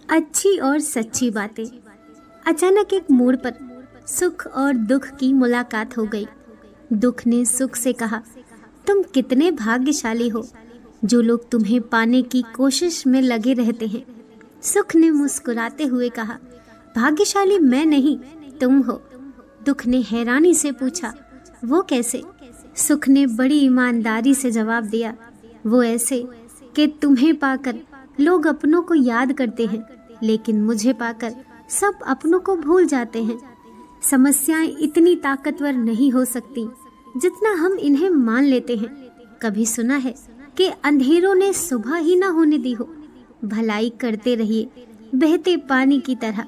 अच्छी और सच्ची बातें। अचानक एक मोड़ पर सुख और दुख की मुलाकात हो गई। दुख ने सुख से कहा, तुम कितने भाग्यशाली हो जो लोग तुम्हें पाने की कोशिश में लगे रहते हैं। सुख ने मुस्कुराते हुए कहा, भाग्यशाली मैं नहीं, तुम हो। दुख ने हैरानी से पूछा, वो कैसे? सुख ने बड़ी ईमानदारी से जवाब दिया, वो ऐसे कि तुम्हें पाकर लोग अपनों को याद करते हैं, लेकिन मुझे पाकर सब अपनों को भूल जाते हैं। समस्याएं इतनी ताकतवर नहीं हो सकती जितना हम इन्हें मान लेते हैं। कभी सुना है कि अंधेरों ने सुबह ही ना होने दी हो? भलाई करते रहिए बहते पानी की तरह,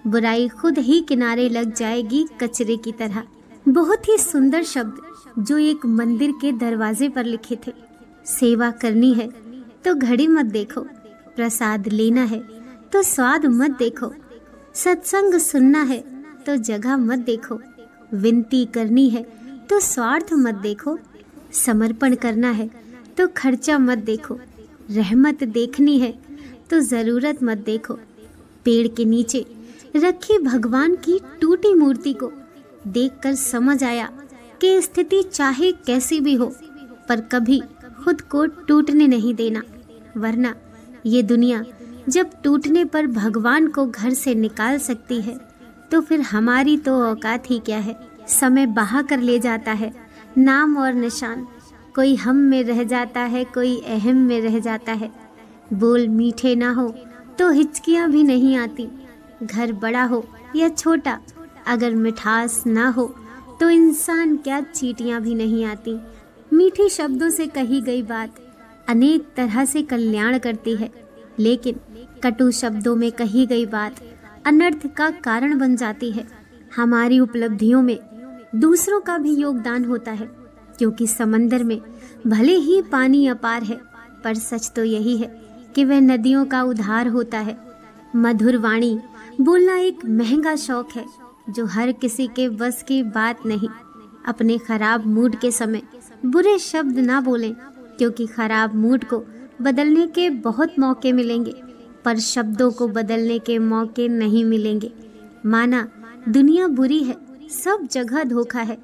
बुराई खुद ही किनारे लग जाएगी कचरे की तरह। बहुत ही सुंदर शब्द जो एक मंदिर के दरवाजे पर लिखे थे। सेवा करनी है तो घड़ी मत देखो, प्रसाद लेना है तो स्वाद मत देखो, सत्संग सुनना है तो जगह मत देखो, विनती करनी है तो स्वार्थ मत देखो, समर्पण करना है तो खर्चा मत देखो, रहमत देखनी है तो ज़रूरत मत देखो। पेड़ के नीचे रखी भगवान की टूटी मूर्ति को देखकर समझ आया कि स्थिति चाहे कैसी भी हो, पर कभी खुद को टूटने नहीं देना, वरना ये दुनिया जब टूटने पर भगवान को घर से निकाल सकती है तो फिर हमारी तो औकात ही क्या है। समय बहा कर ले जाता है नाम और निशान, कोई हम में रह जाता है, कोई अहम में रह जाता है। बोल मीठे ना हो तो हिचकियाँ भी नहीं आती, घर बड़ा हो या छोटा, अगर मिठास ना हो तो इंसान क्या चींटियाँ भी नहीं आती। मीठी शब्दों से कही गई बात अनेक तरह से कल्याण करती है, लेकिन कटु शब्दों में कही गई बात अनर्थ का कारण बन जाती है। हमारी उपलब्धियों में दूसरों का भी योगदान होता है, क्योंकि समंदर में भले ही पानी अपार है, पर सच तो यही है कि वह नदियों का उद्धार होता है। मधुर वाणी बोलना एक महंगा शौक है जो हर किसी के बस की बात नहीं। अपने खराब मूड के समय बुरे शब्द ना बोलें, क्योंकि खराब मूड को बदलने के बहुत मौके मिलेंगे, पर शब्दों को बदलने के मौके नहीं मिलेंगे। माना दुनिया बुरी है, सब जगह धोखा है,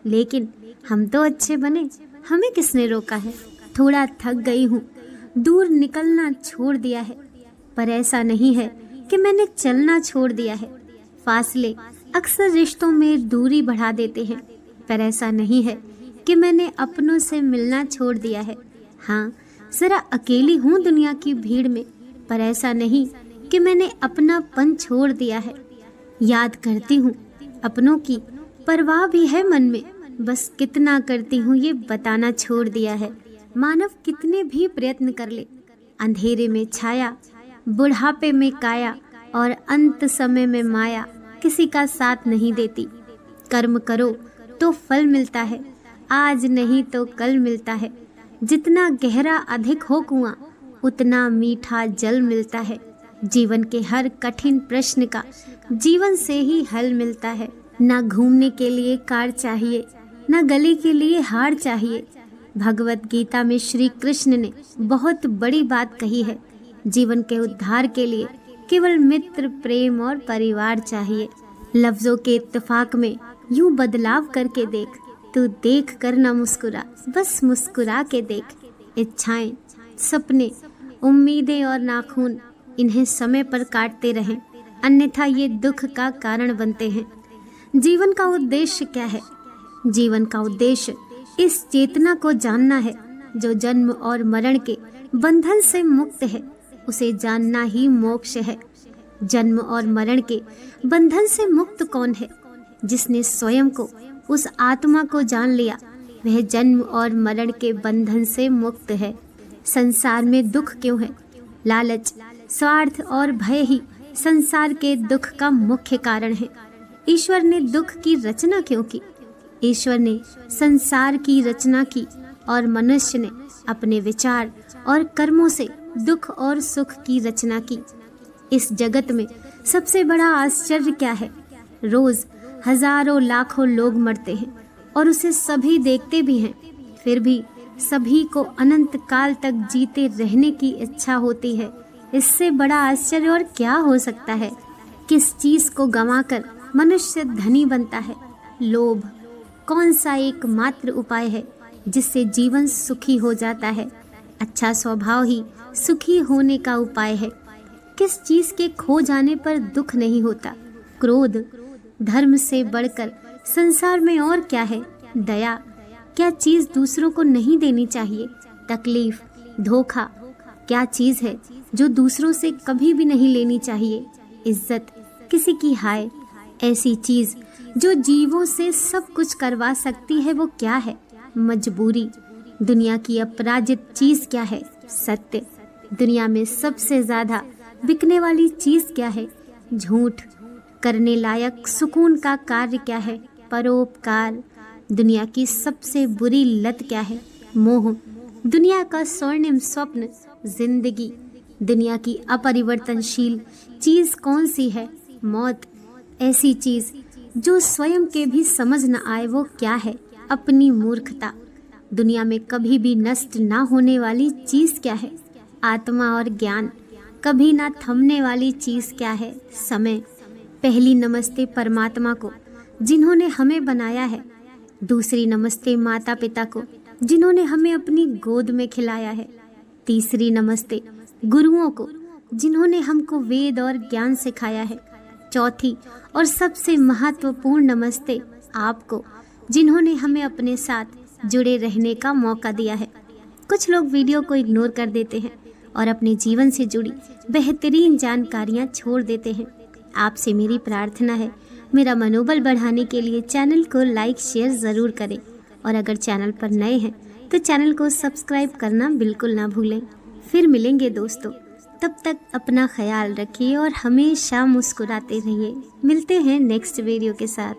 लेकिन हम तो अच्छे बने, हमें किसने रोका है। थोड़ा थक गई हूँ, दूर निकलना छोड़ दिया है, पर ऐसा नहीं है कि मैंने चलना छोड़ दिया है। फासले अक्सर रिश्तों में दूरी बढ़ा देते हैं, पर ऐसा नहीं है कि मैंने अपनों से मिलना छोड़ दिया है। हाँ, जरा अकेली हूँ दुनिया की भीड़ में, पर ऐसा नहीं कि मैंने अपनापन छोड़ दिया है। याद करती हूँ अपनों की, परवाह भी है मन में, बस कितना करती हूँ ये बताना छोड़ दिया है। मानव कितने भी प्रयत्न कर ले, अंधेरे में छाया, बुढ़ापे में काया और अंत समय में माया किसी का साथ नहीं देती। कर्म करो तो फल मिलता है, आज नहीं तो कल मिलता है। जितना गहरा अधिक हो कुआं, उतना मीठा जल मिलता है। जीवन के हर कठिन प्रश्न का जीवन से ही हल मिलता है। ना घूमने के लिए कार चाहिए, ना गले के लिए हार चाहिए। भगवत गीता में श्री कृष्ण ने बहुत बड़ी बात कही है, जीवन के उद्धार के लिए केवल मित्र, प्रेम और परिवार चाहिए। लफ्जों के इत्तेफाक में यूं बदलाव करके देख, तू देख कर न मुस्कुरा, बस मुस्कुरा के देख। इच्छाएं, सपने, उम्मीदें और नाखून, इन्हें समय पर काटते रहें, अन्यथा ये दुख का कारण बनते हैं। जीवन का उद्देश्य क्या है? जीवन का उद्देश्य इस चेतना को जानना है जो जन्म और मरण के बंधन से मुक्त है। उसे जानना ही मोक्ष है। जन्म और मरण के बंधन से मुक्त कौन है? जिसने स्वयं को, उस आत्मा को जान लिया, वह जन्म और मरण के बंधन से मुक्त है। संसार में दुख क्यों है? लालच, स्वार्थ और भय ही संसार के दुख का मुख्य कारण है। ईश्वर ने दुख की रचना क्यों की? ईश्वर ने संसार की रचना की और मनुष्य ने अपने विचार और कर्मों से दुख और सुख की रचना की। इस जगत में सबसे बड़ा आश्चर्य क्या है? रोज हजारों लाखों लोग मरते हैं और उसे सभी देखते भी हैं, फिर भी सभी को अनंत काल तक जीते रहने की इच्छा होती है। इससे बड़ा आश्चर्य और क्या हो सकता है। किस चीज को गंवाकर मनुष्य धनी बनता है? लोभ कौन सा एकमात्र उपाय है जिससे जीवन सुखी हो जाता है? अच्छा स्वभाव ही सुखी होने का उपाय है। किस चीज के खो जाने पर दुख नहीं होता? क्रोध धर्म से बढ़कर संसार में और क्या है? दया क्या चीज दूसरों को नहीं देनी चाहिए? तकलीफ धोखा क्या चीज है जो दूसरों से कभी भी नहीं लेनी चाहिए? इज्जत किसी की हाय ऐसी चीज जो जीवों से सब कुछ करवा सकती है वो क्या है? मजबूरी दुनिया की अपराजित चीज क्या है? सत्य दुनिया में सबसे ज्यादा बिकने वाली चीज क्या है? झूठ करने लायक सुकून का कार्य क्या है? परोपकार दुनिया की सबसे बुरी लत क्या है? मोह दुनिया का स्वर्णिम स्वप्न जिंदगी दुनिया की अपरिवर्तनशील चीज कौन सी है? मौत ऐसी चीज जो स्वयं के भी समझ न आए वो क्या है? अपनी मूर्खता दुनिया में कभी भी नष्ट ना होने वाली चीज क्या है? आत्मा और ज्ञान कभी ना थमने वाली चीज क्या है? समय पहली नमस्ते परमात्मा को जिन्होंने हमें बनाया है। दूसरी नमस्ते माता पिता को जिन्होंने हमें अपनी गोद में खिलाया है। तीसरी नमस्ते गुरुओं को जिन्होंने हमको वेद और ज्ञान सिखाया है। चौथी और सबसे महत्वपूर्ण नमस्ते आपको जिन्होंने हमें अपने साथ जुड़े रहने का मौका दिया है। कुछ लोग वीडियो को इग्नोर कर देते हैं और अपने जीवन से जुड़ी बेहतरीन जानकारियां छोड़ देते हैं। आपसे मेरी प्रार्थना है, मेरा मनोबल बढ़ाने के लिए चैनल को लाइक शेयर ज़रूर करें और अगर चैनल पर नए हैं तो चैनल को सब्सक्राइब करना बिल्कुल ना भूलें। फिर मिलेंगे दोस्तों, तब तक अपना ख्याल रखिए और हमेशा मुस्कुराते रहिए। मिलते हैं नेक्स्ट वीडियो के साथ।